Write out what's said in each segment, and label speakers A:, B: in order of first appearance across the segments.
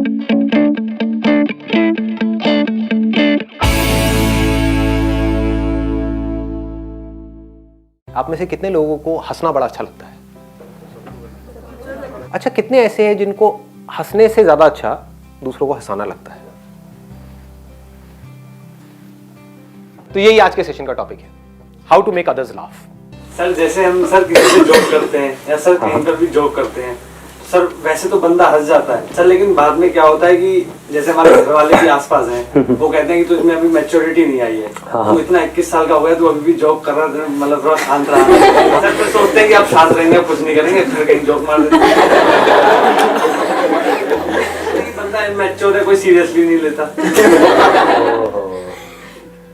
A: आप में से कितने लोगों को हंसना बड़ा अच्छा लगता है? अच्छा, कितने ऐसे हैं जिनको हंसने से ज्यादा अच्छा दूसरों को हंसाना लगता है? तो यही आज के सेशन का टॉपिक है, how to make others laugh.
B: Sir जैसे हम सर किसी से जोक करते हैं या सर कहीं पर भी जोक करते हैं, सर वैसे तो बंदा हंस जाता है सर, लेकिन बाद में क्या होता है कि जैसे हमारे घर वाले भी आसपास हैं, वो कहते हैं कि तुझमें अभी मैच्योरिटी नहीं आई है, तू इतना 21 साल का हो गया, तू अभी भी जोक कर रहा है, मतलब थोड़ा शांत रहा। सर फिर सोचते हैं कि आप शांत रहेंगे, कुछ नहीं करेंगे, फिर कहीं जोक मार देते हैं। बंदा मैच्योर है, कोई सीरियसली नहीं लेता।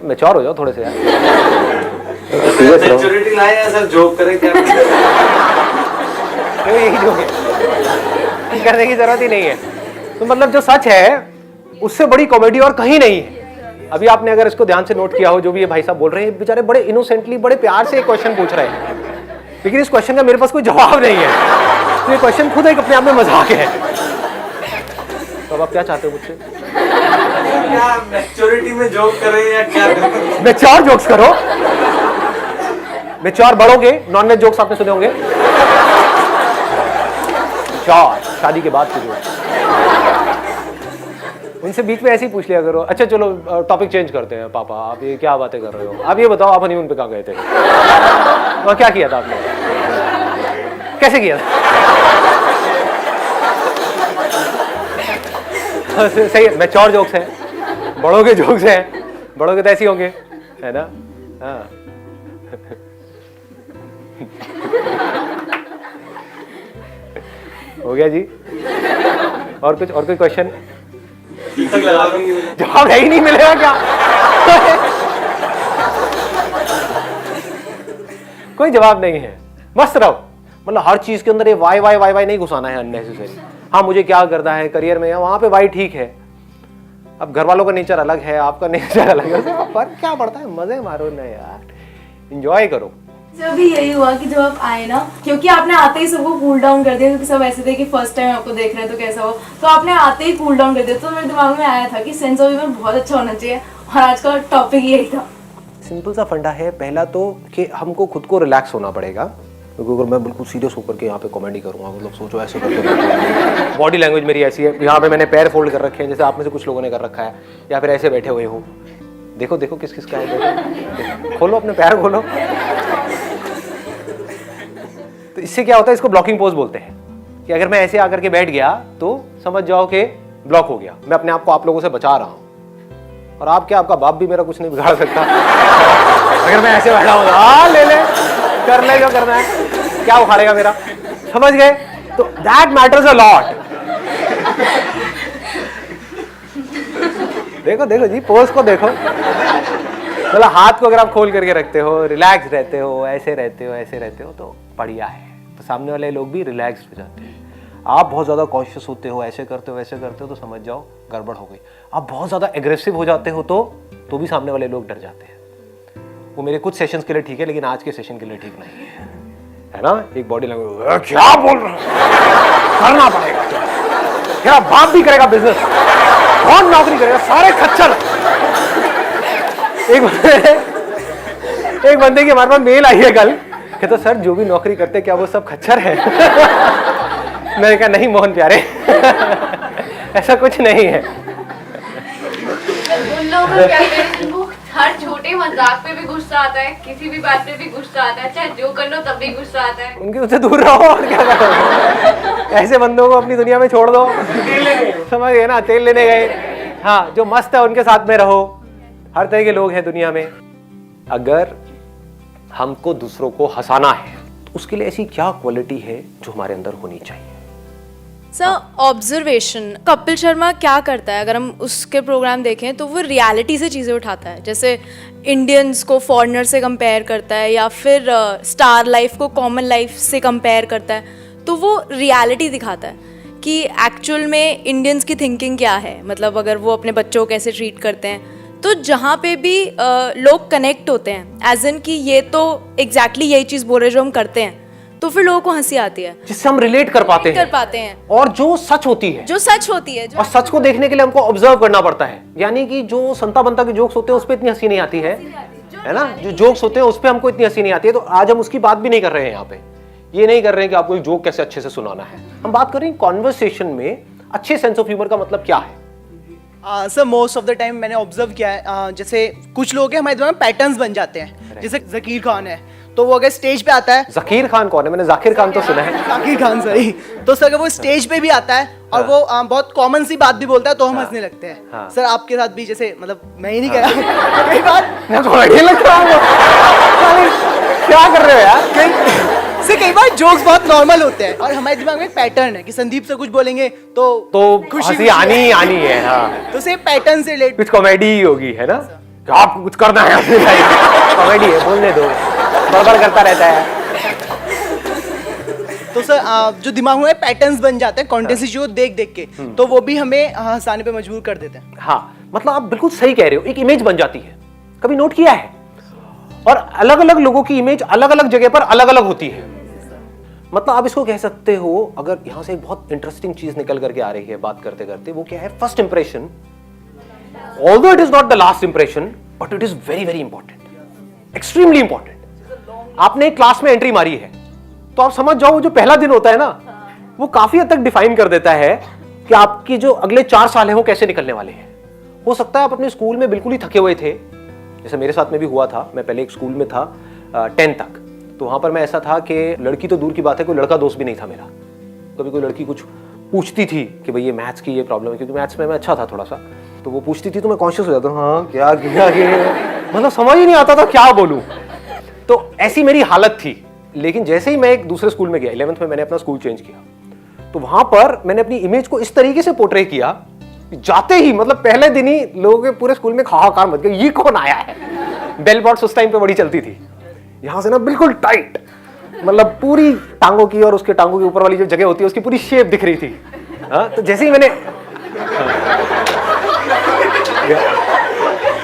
A: मैच्योर हो जाओ थोड़े से यार।
B: मैच्योरिटी लाए हैं सर, जोक करें क्या?
A: यही जोक है, करने की जरूरत ही नहीं है। तो मतलब जो सच है उससे बड़ी कॉमेडी और कहीं नहीं है। अभी आपने अगर इसको ध्यान से नोट किया हो, जो भी ये भाई साहब बोल रहे हैं, बेचारे बड़े इनोसेंटली, बड़े प्यार से एक क्वेश्चन पूछ रहे हैं, लेकिन इस क्वेश्चन का मेरे पास कोई जवाब नहीं है। तो ये क्वेश्चन खुद एक अपने आप में मजाक है। तो अब आप क्या चाहते हो मुझसे?
B: क्या मैच्योरिटी में जोक करें या क्या करें?
A: मैच्योर जोक्स करो। मैच्योर बढ़ोगे, नॉन-वेज जोक्स आपने सुने होंगे, शादी के बाद के जोक्स, उनसे बीच में ऐसे ही पूछ लिया करो। अच्छा चलो टॉपिक चेंज करते हैं। पापा आप ये क्या बातें कर रहे हो? आप ये बताओ, आप हनीमून पे कहाँ गए थे और क्या किया था आपने, कैसे किया था? सही है, मैच्योर जोक्स हैं, बड़ों के जोक्स हैं, बड़ों के तो ऐसे ही होंगे, है ना? हाँ। हो गया जी? और कोई क्वेश्चन? जवाब है ही नहीं मिलेगा क्या? कोई जवाब नहीं है, मस्त रहो। मतलब हर चीज के अंदर ये वाई वाई वाई वाई नहीं घुसाना है अननेसेसरी। हाँ मुझे क्या करना है करियर में, वहां पे वाई ठीक है। अब घर वालों का नेचर अलग है, आपका नेचर अलग है, फर्क क्या पड़ता है? मजे मारो ना यार, एंजॉय करो।
C: जब भी यही हुआ कि जब आप आए ना, क्योंकि आपने आते ही सबको कूल डाउन कर दिया, क्योंकि सब ऐसे थे कि फर्स्ट टाइम आपको देख रहे हैं तो कैसा हो, तो आपने आते ही कूल डाउन कर दिया। तो मेरे दिमाग में आया था कि सेंस ऑफ ह्यूमर बहुत अच्छा होना चाहिए, और आज का टॉपिक यही था।
A: सिंपल सा फंडा है। पहला तो कि हमको खुद को रिलैक्स होना पड़ेगा, क्योंकि अगर मैं बिल्कुल सीरियस होकर के यहाँ पे कॉमेडी करूँगा, मतलब सोचो ऐसे करके, बॉडी लैंग्वेज मेरी ऐसी है, यहाँ पे मैंने पैर फोल्ड कर रखे हैं जैसे आप में से कुछ लोगों ने कर रखा है, या फिर ऐसे बैठे हुए हो। देखो देखो किस किस का है, देखो खोलो अपने पैर खोलो। तो इससे क्या होता है, इसको ब्लॉकिंग पोज बोलते हैं, कि अगर मैं ऐसे आकर के बैठ गया तो समझ जाओ कि ब्लॉक हो गया, मैं अपने आप को आप लोगों से बचा रहा हूँ। और आप क्या, आपका बाप भी मेरा कुछ नहीं बिगाड़ सकता अगर मैं ऐसे बैठा हूँ। हाँ ले ले, कर ले जो करना है, क्या उखाड़ेगा मेरा, समझ गए? तो दैट मैटर्स अ लॉट। देखो देखो जी, पोज को देखो, मतलब हाथ को अगर आप खोल करके रखते हो, रिलैक्स रहते हो, ऐसे रहते हो, ऐसे रहते हो, तो बढ़िया है। तो सामने वाले लोग भी रिलैक्स हो जाते हैं। आप बहुत ज़्यादा कॉन्शियस होते हो, ऐसे करते हो, वैसे करते हो, तो समझ जाओ गड़बड़ हो गई। आप बहुत ज़्यादा एग्रेसिव हो जाते हो तो भी सामने वाले लोग डर जाते हैं। वो मेरे कुछ सेशंस के लिए ठीक है, लेकिन आज के सेशन के लिए ठीक नहीं है ना? एक बॉडी लैंग्वेज, क्या बोल रहा है, करना पड़ेगा, क्या बाप भी करेगा बिजनेस, कौन नौकरी करेगा, सारे खच्चर। एक बंदे की हमारे पास मेल आई है कल, कहता सर जो भी नौकरी करते क्या वो सब खच्चर है? मैंने कहा नहीं मोहन प्यारे, ऐसा कुछ नहीं है।
D: उन लोगों को क्या कहते हैं, हर छोटे मजाक पे भी गुस्सा आता है, किसी भी बात पे भी गुस्सा आता है, चाहे जो कर लो तब भी गुस्सा आता है।
A: उनके उससे दूर रहो और क्या करो। ऐसे बंदों को अपनी दुनिया में छोड़ दो, समझ गए ना? तेल लेने गए, हाँ जो मस्त है उनके साथ में रहो। हर तरह के लोग हैं दुनिया में। अगर हमको दूसरों को हंसाना है तो उसके लिए ऐसी क्या क्वालिटी है जो हमारे अंदर होनी चाहिए?
C: Sir observation. कपिल शर्मा क्या करता है, अगर हम उसके प्रोग्राम देखें तो वो रियलिटी से चीज़ें उठाता है, जैसे इंडियंस को फॉरेनर से कंपेयर करता है, या फिर स्टार लाइफ को कॉमन लाइफ से कंपेयर करता है। तो वो रियलिटी दिखाता है कि एक्चुअल में इंडियंस की थिंकिंग क्या है, मतलब अगर वो अपने बच्चों को कैसे ट्रीट करते हैं। तो जहाँ पे भी लोग कनेक्ट होते हैं, एज इन कि ये तो एग्जैक्टली यही चीज़ बोल रहे जो हम करते हैं, तो फिर लोगों को हंसी आती है,
A: जिससे हम रिलेट कर पाते
C: कर
A: हैं,
C: पाते हैं,
A: और जो सच होती है,
C: जो सच होती है,
A: और सच को देखने के लिए हमको ऑब्जर्व करना पड़ता है। यानी कि जो संता बनता के जोक्स होते हैं उस पर इतनी हंसी नहीं आती है ना, जो जोक्स होते हैं उस पर हमको इतनी हंसी नहीं आती है। तो आज हम उसकी बात भी नहीं कर रहे हैं यहाँ पे, ये नहीं कर रहे हैं कि आपको एक जोक कैसे अच्छे से सुनाना है। हम बात कर रहे हैं कॉन्वर्सेशन में अच्छे सेंस ऑफ ह्यूमर का मतलब क्या है।
E: Sir most of the time मैंने ऑब्जर्व किया है, जैसे कुछ लोग हैं हमारे दिमाग में पैटर्न्स बन जाते हैं। जैसे जकीर खान है, तो वो अगर स्टेज पे आता है,
A: जकीर खान कौन है? मैंने जाकिर खान तो सुना है।
E: जाकिर खान सही, तो सर अगर वो स्टेज पे भी आता है और वो बहुत कॉमन सी बात भी बोलता है तो हम हंसने लगते हैं।
A: हाँ।
E: सर आपके साथ भी जैसे, मतलब मैं ही नहीं कह रहा कई बार
A: मैं थोड़ा ढील लग रहा हूँ। क्या कर रहे हो यार?
E: कई बार जोक्स बहुत नॉर्मल होते हैं और हमारे दिमाग में एक पैटर्न है कि संदीप से कुछ बोलेंगे तो
A: हंसी आनी ही आनी है। हाँ,
E: तो सेम पैटर्न से रिलेट।
A: कुछ कॉमेडी ही होगी, है ना? कि आपको कुछ करना है, कॉमेडी है, बोलने दो, बड़बड़ करता रहता है।
E: तो सर जो दिमाग में पैटर्न्स बन जाते हैं कॉन्टेंट जो देख देख के, तो वो भी हमें हंसाने पे मजबूर कर देते हैं।
A: हाँ, मतलब आप बिल्कुल सही कह रहे हो, एक इमेज बन जाती है। कभी नोट किया है? और अलग अलग लोगों की इमेज अलग अलग जगह पर अलग अलग होती है। मतलब आप इसको कह सकते हो, अगर यहां से एक बहुत इंटरेस्टिंग चीज निकल करके आ रही है बात करते करते, वो क्या है? First impression, although it is not the last impression, but it is very very important, extremely important. आपने एक क्लास में एंट्री मारी है, तो आप समझ जाओ जो पहला दिन होता है ना, वो काफी हद तक डिफाइन कर देता है कि आपकी जो अगले 4 साल है वो कैसे निकलने वाले हैं। हो सकता है आप अपने स्कूल में बिल्कुल ही थके हुए थे, जैसे मेरे साथ में भी हुआ था। मैं पहले एक स्कूल में था 10 तक, तो वहां पर मैं ऐसा था कि लड़की तो दूर की बात है, कोई लड़का दोस्त भी नहीं था मेरा। कभी कोई लड़की कुछ पूछती थी कि भाई ये मैथ्स की ये प्रॉब्लम है, क्योंकि मैथ्स में मैं अच्छा था थोड़ा सा, तो वो पूछती थी तो मैं कॉन्शियस हो जाता, हाँ क्या मतलब समझ ही नहीं आता था क्या बोलूं। तो ऐसी मेरी हालत थी। लेकिन जैसे ही मैं एक दूसरे स्कूल में गया, 11th में मैंने अपना स्कूल चेंज किया, तो वहां पर मैंने अपनी इमेज को इस तरीके से पोर्ट्रे किया, जाते ही मतलब पहले दिन ही लोगों के पूरे स्कूल में हाहाकार मच गया, ये कौन आया है। बेल बॉट्स उस टाइम पे बड़ी चलती थी, यहां से ना बिल्कुल टाइट, मतलब पूरी टांगों की और उसके टांगों के ऊपर वाली जो जगह होती है उसकी पूरी शेप दिख रही थी। हाँ, तो जैसे ही मैंने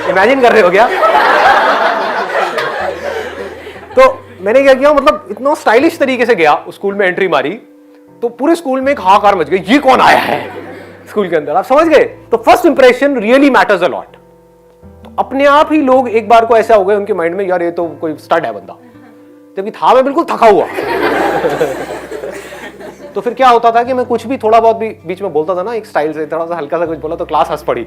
A: इमेजिन कर रहे हो क्या? तो मैंने क्या किया, मतलब इतना स्टाइलिश तरीके से गया उस स्कूल में, एंट्री मारी, तो पूरे स्कूल में एक हाहाकार मच गई, ये कौन आया है स्कूल के अंदर। आप समझ गए? तो first impression really matters a lot. तो अपने आप ही लोग एक बार को ऐसा हो गए उनके माइंड में, यार ये तो कोई स्टड है बंदा, जबकि था मैं बिल्कुल थका हुआ। तो फिर क्या होता था कि मैं कुछ भी थोड़ा बहुत भी बीच में बोलता था ना, एक स्टाइल से थोड़ा सा हल्का सा कुछ बोला तो क्लास हंस पड़ी।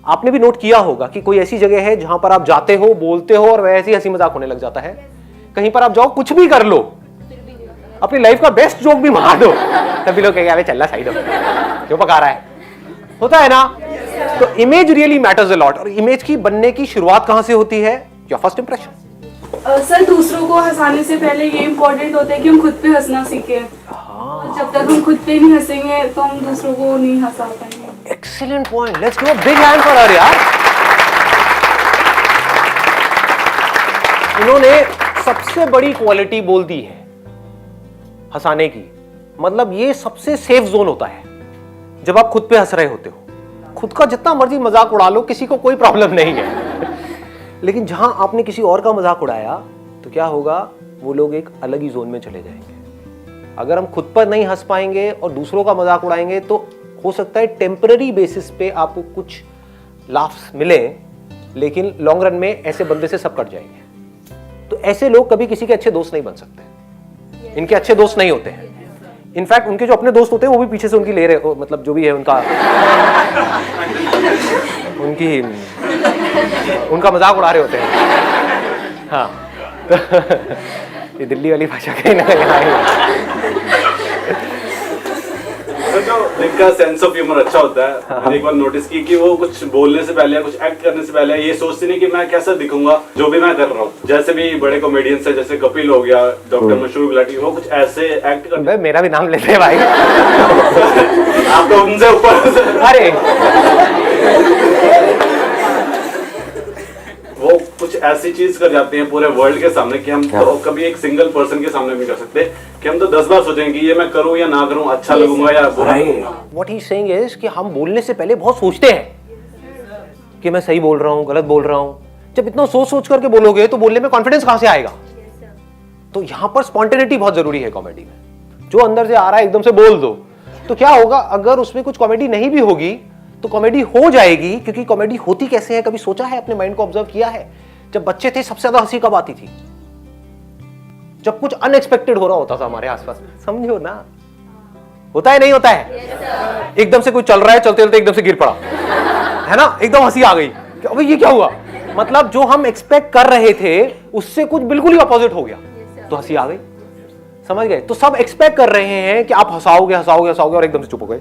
A: आपने भी नोट किया होगा कि कोई ऐसी जगह है जहां पर आप जाते हो, बोलते हो और वैसे ही हंसी मजाक होने लग जाता है। कहीं पर आप जाओ, कुछ भी कर लो, अपनी लाइफ का बेस्ट जोक भी मार दो, तभी लोग कहेंगे चल रहा साइड जो पका रहा है, होता है ना। तो image really matters a lot. और इमेज की बनने की शुरुआत कहां से होती है? Your first impression.
F: सर दूसरों को हंसाने से पहले ये इम्पोर्टेंट होता है कि हम खुद पे हंसना सीखें। जब तक हम खुद पे नहीं हंसेंगे तो हम दूसरों को नहीं हंसा पाएंगे।
A: Excellent point, let's give a big hand for her यार। इन्होंने सबसे बड़ी क्वालिटी बोल दी है हंसाने की। मतलब ये सबसे सेफ जोन होता है जब आप खुद पे हंस रहे होते हो। खुद का जितना मर्जी मजाक उड़ा लो, किसी को कोई प्रॉब्लम नहीं है। लेकिन जहां आपने किसी और का मजाक उड़ाया तो क्या होगा, वो लोग एक अलग ही जोन में चले जाएंगे। अगर हम खुद पर नहीं हंस पाएंगे और दूसरों का मजाक उड़ाएंगे तो हो सकता है टेम्पररी बेसिस पे आपको कुछ लाफ्स मिले, लेकिन लॉन्ग रन में ऐसे बंदे से सब कट जाएंगे। तो ऐसे लोग कभी किसी के अच्छे दोस्त नहीं बन सकते, इनके अच्छे दोस्त नहीं होते हैं। इनफैक्ट उनके जो अपने दोस्त होते हैं वो भी पीछे से उनकी ले रहे, मतलब जो भी है उनका मजाक उड़ा रहे होते हैं। हाँ, ये दिल्ली वाली भाषा कहीं ना
G: जो जिनका सेंस ऑफ ह्यूमर अच्छा होता है, मैंने एक बार नोटिस की कि वो कुछ बोलने से पहले या कुछ एक्ट करने से पहले ये सोचते नहीं कि मैं कैसा दिखूंगा जो भी मैं कर रहा हूँ। जैसे भी बड़े कॉमेडियंस है, जैसे कपिल हो गया, डॉक्टर मशहूर गुलाटी, वो कुछ ऐसे एक्ट करते हैं।
A: मेरा भी नाम लेते हैं भाई।
G: आप तो उनसे ऊपर।
A: अरे
G: वो कुछ ऐसी चीज कर जाते हैं पूरे वर्ल्ड के सामने कि हम तो कभी एक सिंगल पर्सन के सामने नहीं कर सकते, कि हम तो 10 बार सोचेंगे कि ये मैं करूं या ना करूं, अच्छा लगूंगा या बुरा लगूंगा।
A: What he is saying is कि हम बोलने से पहले बहुत सोचते हैं कि मैं सही बोल रहा हूं, गलत बोल रहा हूं। जब इतना सोच सोच करके बोलोगे तो बोलने में कॉन्फिडेंस कहां से आएगा? तो यहां पर स्पॉन्टेनिटी बहुत जरूरी है कॉमेडी में। जो अंदर से आ रहा है एकदम से बोल दो। तो क्या होगा अगर उसमें कुछ कॉमेडी नहीं भी होगी तो कॉमेडी हो जाएगी, क्योंकि कॉमेडी होती कैसे है, कभी सोचा है, अपने माइंड को ऑब्जर्व किया है? जब बच्चे थे सबसे ज्यादा हंसी कब आती थी? जब कुछ अनएक्सपेक्टेड हो रहा होता था हमारे आसपास, समझो ना, होता है नहीं होता है? एकदम से कुछ चल रहा है, चलते चलते एकदम से गिर पड़ा, है ना, एकदम हंसी आ गई, अबे ये क्या हुआ? मतलब जो हम एक्सपेक्ट कर रहे थे उससे कुछ बिल्कुल ही अपोजिट हो गया, तो हंसी आ गई। समझ गए? तो सब एक्सपेक्ट कर रहे हैं कि आप हंसाओगे हंसाओगे हंसाओगे और एकदम से चुप हो गए,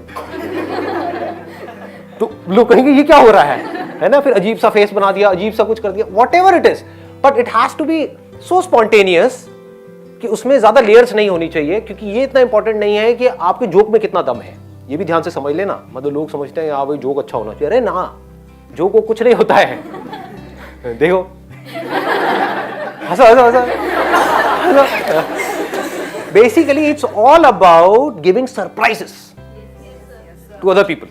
A: तो लोग कहेंगे ये क्या हो रहा है ना? फिर अजीब सा फेस बना दिया, अजीब सा कुछ कर दिया, whatever it is, but it has to be so spontaneous कि उसमें ज्यादा लेयर्स नहीं होनी चाहिए, क्योंकि ये इतना इंपॉर्टेंट नहीं है कि आपके जोक में कितना दम है। ये भी ध्यान से समझ लेना। मतलब लोग समझते हैं भाई जोक अच्छा होना चाहिए, अरे ना, जोक को कुछ नहीं होता है। देखो हंसो हंसो हंसो। Basically it's all about giving surprises to other people.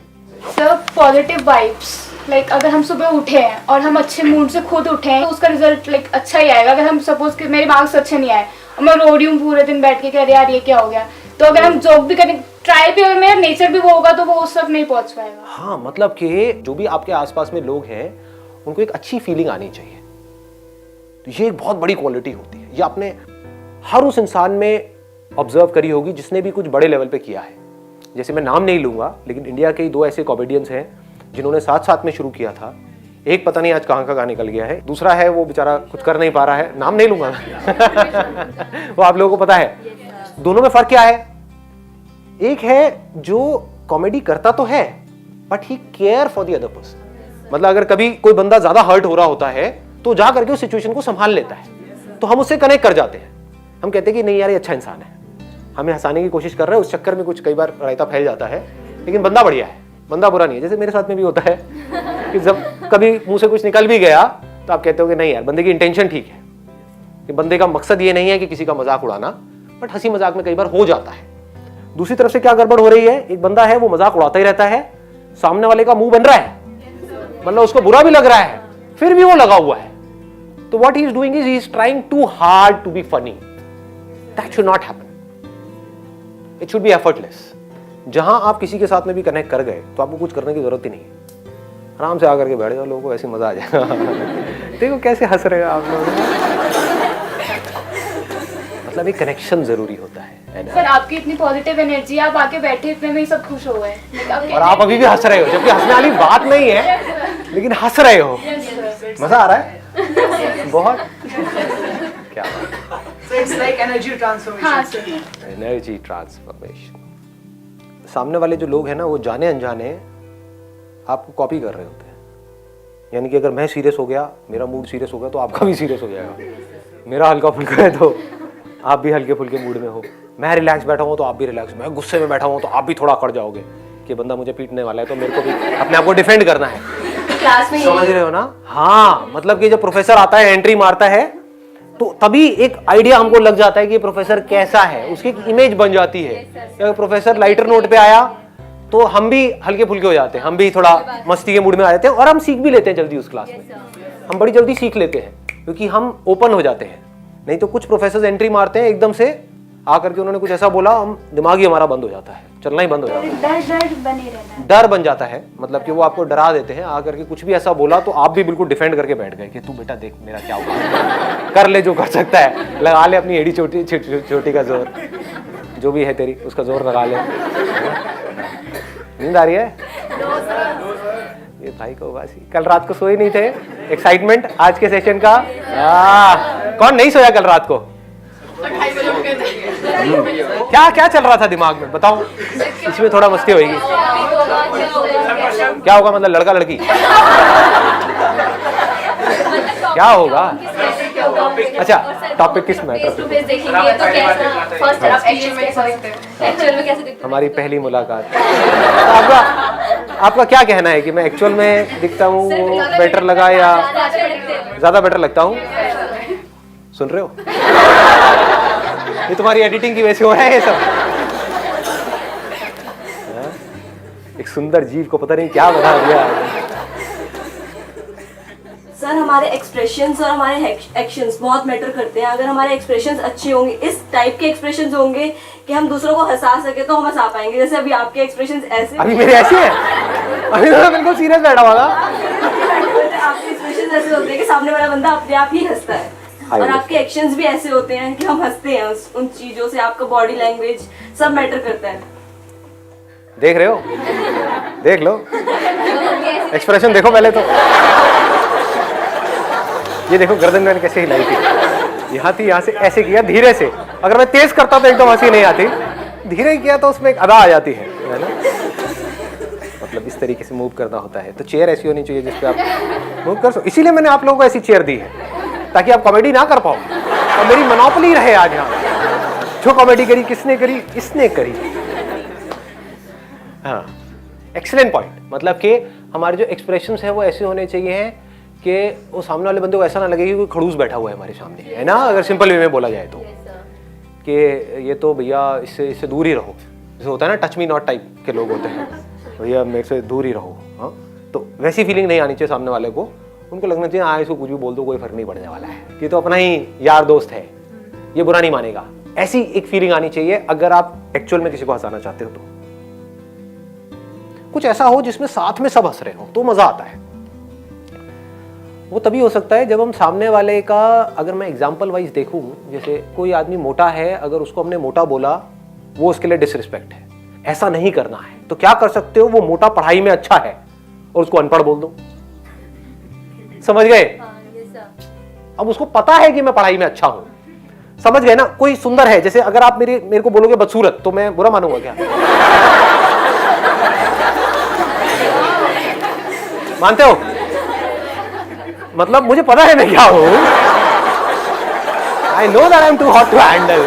H: Sir positive vibes, like अगर हम सुबह उठे हैं और हम अच्छे मूड से खुद उठे हैं तो उसका रिजल्ट लाइक अच्छा ही आएगा। अगर हम सपोज कि मेरे मार्क्स अच्छे नहीं आए और मैं रो रही हूँ पूरे दिन बैठ के, कह रहे यार ये क्या हो गया, तो अगर हम जोक भी करें, ट्राई भी, अगर मेरा नेचर भी वो होगा तो वो उस तक नहीं पहुंच पाएगा।
A: हाँ, मतलब कि जो भी आपके आसपास में लोग हैं उनको एक अच्छी फीलिंग आनी चाहिए, तो ये एक बहुत बड़ी क्वालिटी होती है। ये आपने हर उस इंसान में ऑब्जर्व करी होगी जिसने भी कुछ बड़े लेवल पे किया है। जैसे मैं नाम नहीं लूंगा, लेकिन इंडिया के 2 ऐसे कॉमेडियंस हैं जिन्होंने साथ साथ में शुरू किया था। एक पता नहीं आज कहाँ निकल गया है, दूसरा है वो बेचारा कुछ कर नहीं पा रहा है, नाम नहीं लूंगा। वो आप लोगों को पता है। दोनों में फर्क क्या है? एक है जो कॉमेडी करता तो है but he care for the other person. मतलब अगर कभी कोई बंदा ज्यादा हर्ट हो रहा होता है तो जा करके उस सिचुएशन को संभाल लेता है, तो हम उससे कनेक्ट कर जाते हैं। हम कहते हैं कि नहीं यार ये अच्छा इंसान है, हमें हंसाने की कोशिश कर रहा है, उस चक्कर में कुछ कई बार रायता फैल जाता है, लेकिन बंदा बढ़िया है, बंदा बुरा नहीं है। जैसे मेरे साथ में भी होता है कि जब कभी मुंह से कुछ निकल भी गया तो आप कहते हो कि नहीं यार बंदे की इंटेंशन ठीक है, कि बंदे का मकसद ये नहीं है कि किसी का मजाक उड़ाना, बट हंसी मजाक में कई बार हो जाता है। दूसरी तरफ से क्या गड़बड़ हो रही है, एक बंदा है वो मजाक उड़ाता ही रहता है, सामने वाले का मुंह बन रहा है, मतलब उसको बुरा भी लग रहा है, फिर भी वो लगा हुआ है। तो what he is doing is he is trying too hard to be funny. That should not happen, it should be effortless. जहां आप किसी के साथ में भी कनेक्ट कर गए तो आपको कुछ करने की जरूरत ही नहीं है, आराम से आकर के बैठ जाओ, लोगों को ऐसे मजा आ जाएगा। देखो कैसे हंस रहे हो आप लोग। मतलब एक कनेक्शन जरूरी होता है।
H: सर आपकी इतनी पॉजिटिव एनर्जी, आप आके बैठे इतने में ही सब खुश हो गए,
A: और आप अभी भी हंस रहे हो, जबकि हंसने वाली बात नहीं है, लेकिन हंस रहे हो, मजा आ रहा है बहुत। क्या
E: इट्स लाइक एनर्जी ट्रांसफॉर्मेशन।
H: हाँ सर,
A: एनर्जी ट्रांसफॉर्मेशन। सामने वाले जो लोग हैं ना वो जाने अनजाने आपको कॉपी कर रहे होते हैं। यानी कि अगर मैं सीरियस हो गया, मेरा मूड सीरियस हो गया, तो आपका भी सीरियस हो जाएगा। मेरा हल्का फुल्का है तो आप भी हल्के फुल्के मूड में हो। मैं रिलैक्स बैठा हूँ तो आप भी रिलैक्स, मैं गुस्से में बैठा हूँ तो आप भी थोड़ा अकड़ जाओगे कि बंदा मुझे पीटने वाला है, तो मेरे को भी अपने आप को डिफेंड करना है।
D: क्लास में
A: समझ रहे हो ना? हाँ, मतलब कि जब प्रोफेसर आता है, एंट्री मारता है, तो तभी एक आइडिया हमको लग जाता है कि प्रोफेसर कैसा है, उसकी एक इमेज बन जाती है। अगर प्रोफेसर लाइटर नोट पे आया तो हम भी हल्के फुल्के हो जाते हैं, हम भी थोड़ा मस्ती के मूड में आ जाते हैं, और हम सीख भी लेते हैं जल्दी उस क्लास में। हम बड़ी जल्दी सीख लेते हैं क्योंकि हम ओपन हो जाते हैं। नहीं तो कुछ प्रोफेसर एंट्री मारते हैं एकदम से आकर के, उन्होंने कुछ ऐसा बोला, हम दिमाग ही हमारा बंद हो जाता है, चलना ही बंद हो जाता है,
H: डर बने रहना,
A: डर बन जाता है। मतलब कि वो आपको डरा देते हैं, आकर के कुछ भी ऐसा बोला तो आप भी बिल्कुल डिफेंड करके बैठ गए कि तू बेटा देख मेरा क्या हुआ, कर ले जो कर सकता है, लगा ले अपनी एड़ी छोटी का जोर, जो भी है तेरी उसका जोर लगा ले। नींद आ रही है ये भाई को? बासी कल रात को सोए नहीं थे, एक्साइटमेंट आज के सेशन का। कौन नहीं सोया कल रात को? क्या क्या चल रहा था दिमाग में बताओ, इसमें थोड़ा मस्ती होगी। क्या होगा मतलब लड़का लड़की क्या होगा? अच्छा, टॉपिक किस मैटर पे? हमारी पहली मुलाकात। आपका क्या कहना है कि मैं एक्चुअल में दिखता हूँ वो बेटर लगा या ज्यादा बेटर लगता हूँ? सुन रहे हो? ये तुम्हारी एडिटिंग की वजह से हो रहा है ये सब। एक सुंदर जीव को पता नहीं क्या बना दिया।
I: सर हमारे एक्सप्रेशंस और हमारे एक्शंस बहुत मैटर करते हैं। अगर हमारे एक्सप्रेशंस अच्छे होंगे, इस टाइप के एक्सप्रेशंस होंगे कि हम दूसरों को हंसा सके, तो हम हंसा पाएंगे। जैसे अभी आपके एक्सप्रेशंस ऐसे,
A: अभी मेरे ऐसे है, अभी तो मैं बिल्कुल सीरियस बैठा हुआ था।
I: आपके एक्सप्रेशंस ऐसे होते हैं कि सामने वाला बंदा अपने आप ही हंसता है, और आपके एक्शंस भी ऐसे होते हैं कि हम हंसते हैं उन चीजों से। आपका बॉडी लैंग्वेज सब मैटर करता है।
A: देख रहे हो, देख लो, एक्सप्रेशन देखो पहले तो। ये देखो गर्दन मैंने कैसे हिलाई थी, यहाँ थी, यहाँ से ऐसे किया धीरे से। अगर मैं तेज करता तो एकदम हंसी नहीं आती, धीरे किया तो उसमें एक अदा आ जाती है ना। मतलब इस तरीके से मूव करना होता है। तो चेयर ऐसी होनी चाहिए जिसपे आप मूव कर सको। इसीलिए मैंने आप लोगों को ऐसी चेयर दी है ताकि आप कॉमेडी ना कर पाओ और मेरी मोनोपोली रहे आज यहाँ। जो कॉमेडी करी किसने करी? इसने करी। हाँ, एक्सीलेंट पॉइंट। मतलब कि हमारे जो एक्सप्रेशंस हैं वो ऐसे होने चाहिए हैं कि वो सामने वाले बंदे को ऐसा ना लगे कि कोई खड़ूस बैठा हुआ है हमारे सामने, है ना। अगर सिंपल वे में बोला जाए तो कि ये तो भैया इससे दूर ही रहो। जैसे होता है ना टच मी नॉट टाइप के लोग होते हैं, भैया मेरे से दूर ही रहो। हाँ, तो वैसी फीलिंग नहीं आनी चाहिए सामने वाले को। उनको लगना चाहिए हाँ इसको कुछ भी बोल दो, कोई फर्क नहीं पड़ने वाला है, ये तो अपना ही यार दोस्त है, ये बुरा नहीं मानेगा। ऐसी एक फीलिंग आनी चाहिए अगर आप एक्चुअल में किसी को हंसाना चाहते हो। तो कुछ ऐसा हो जिसमें साथ में सब हंस रहे हो तो मजा आता है। वो तभी हो सकता है जब हम सामने वाले का, अगर मैं एग्जांपल वाइज देखूं, जैसे कोई आदमी मोटा है, अगर उसको हमने मोटा बोला वो उसके लिए डिसरिस्पेक्ट है। ऐसा नहीं करना है। तो क्या कर सकते हो, वो मोटा पढ़ाई में अच्छा है और उसको अनपढ़ बोल दो। समझ गए? अब उसको पता है कि मैं पढ़ाई में अच्छा हूं, समझ गए ना। कोई सुंदर है, जैसे अगर आप मेरे को बोलोगे बदसूरत तो मैं बुरा मानूंगा क्या? मानते हो? मतलब मुझे पता है मैं क्या हूं। I know that I am too hot to handle.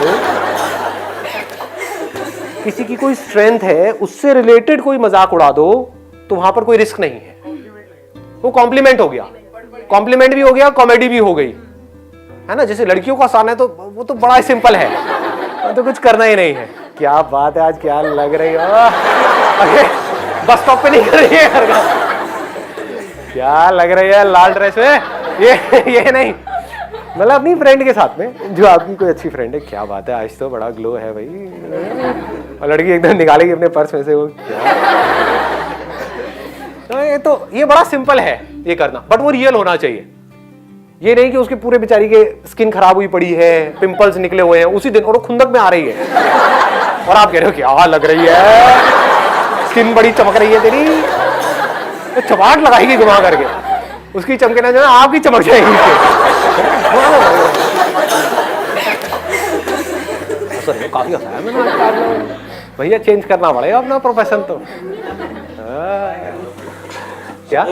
A: किसी की कोई स्ट्रेंथ है, उससे रिलेटेड कोई मजाक उड़ा दो तो वहां पर कोई रिस्क नहीं है। वो कॉम्प्लीमेंट हो गया, कॉम्प्लीमेंट भी हो गया, कॉमेडी भी हो गई, है ना। जैसे लड़कियों को आसान है तो वो तो बड़ा सिंपल है, तो कुछ करना ही नहीं है। क्या बात है, आज क्या लग रही हो। बस स्टॉप पे नहीं कर रही है, क्या लग रही है लाल ड्रेस में। ये नहीं, मतलब अपनी फ्रेंड के साथ में, जो आपकी कोई अच्छी फ्रेंड है। क्या बात है, आज तो बड़ा ग्लो है भाई। और लड़की एकदम निकालेगी अपने पर्स में से वो क्या। तो ये बड़ा सिंपल है ये करना, बट वो रियल होना चाहिए। ये नहीं कि उसके पूरे बेचारी के स्किन खराब हुई पड़ी है, पिंपल्स निकले हुए हैं उसी दिन, और वो खुंदक में आ रही है और आप कह रहे हो क्या लग रही है, स्किन बड़ी चमक रही है तेरी। तो चमाट लगाएगी घुमा करके, उसकी चमके ना जो आपकी चमक जाएगी। काफी हंसाया मैंने भैया, चेंज करना पड़ेगा अपना प्रोफेशन। तो क्या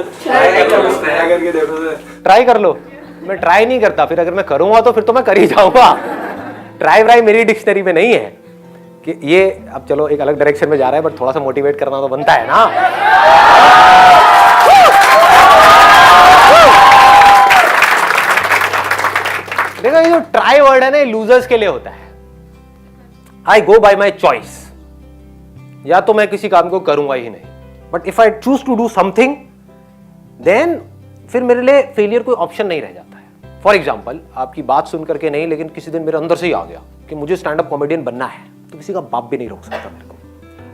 A: ट्राई कर लो। मैं ट्राई नहीं करता, फिर अगर मैं करूंगा तो फिर तो मैं कर ही जाऊंगा। ट्राई व्राई मेरी डिक्शनरी में नहीं है कि ये। अब चलो एक अलग डायरेक्शन में जा रहा है, बट थोड़ा सा मोटिवेट करना तो बनता है ना। देखो ये जो ट्राई वर्ड है ना, ये लूजर्स के लिए होता है। आई गो बाय माई चॉइस, या तो मैं किसी काम को करूंगा ही नहीं, but if I choose to do something then फिर मेरे लिए फेलियर कोई ऑप्शन नहीं रह जाता है। फॉर एग्जाम्पल, आपकी बात सुन करके नहीं, लेकिन किसी दिन मेरे अंदर से ही आ गया कि मुझे स्टैंड अप कॉमेडियन बनना है, तो किसी का बाप भी नहीं रोक सकता मेरे को।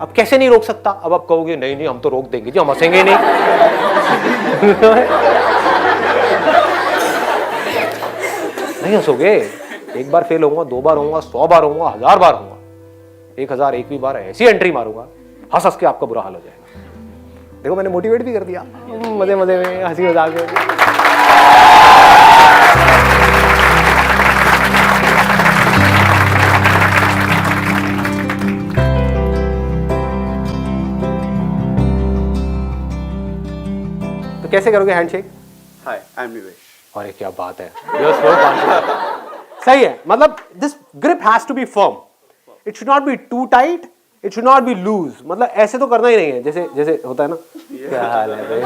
A: अब कैसे नहीं रोक सकता? अब आप कहोगे नहीं नहीं हम तो रोक देंगे जी, हम हंसेंगे नहीं। नहीं हंसोगे। एक बार फेल होऊंगा, 2 बार होऊंगा, 100 बार होऊंगा, 1000 बार होऊंगा, 1001वीं बार ऐसी एंट्री मारूंगा, हंस हंस के आपका बुरा हाल हो जाएगा। देखो मैंने मोटिवेट भी कर दिया, मजे मजे में, हंसी मजाक में। तो कैसे करोगे हैंडशेक?
J: हाय, आई एम निवेश।
A: अरे क्या बात है, सही है। मतलब this grip has to be firm, it should not be too tight, it should not be loose. मतलब ऐसे तो करना ही नहीं है, जैसे जैसे होता है ना। क्या हाल है भाई?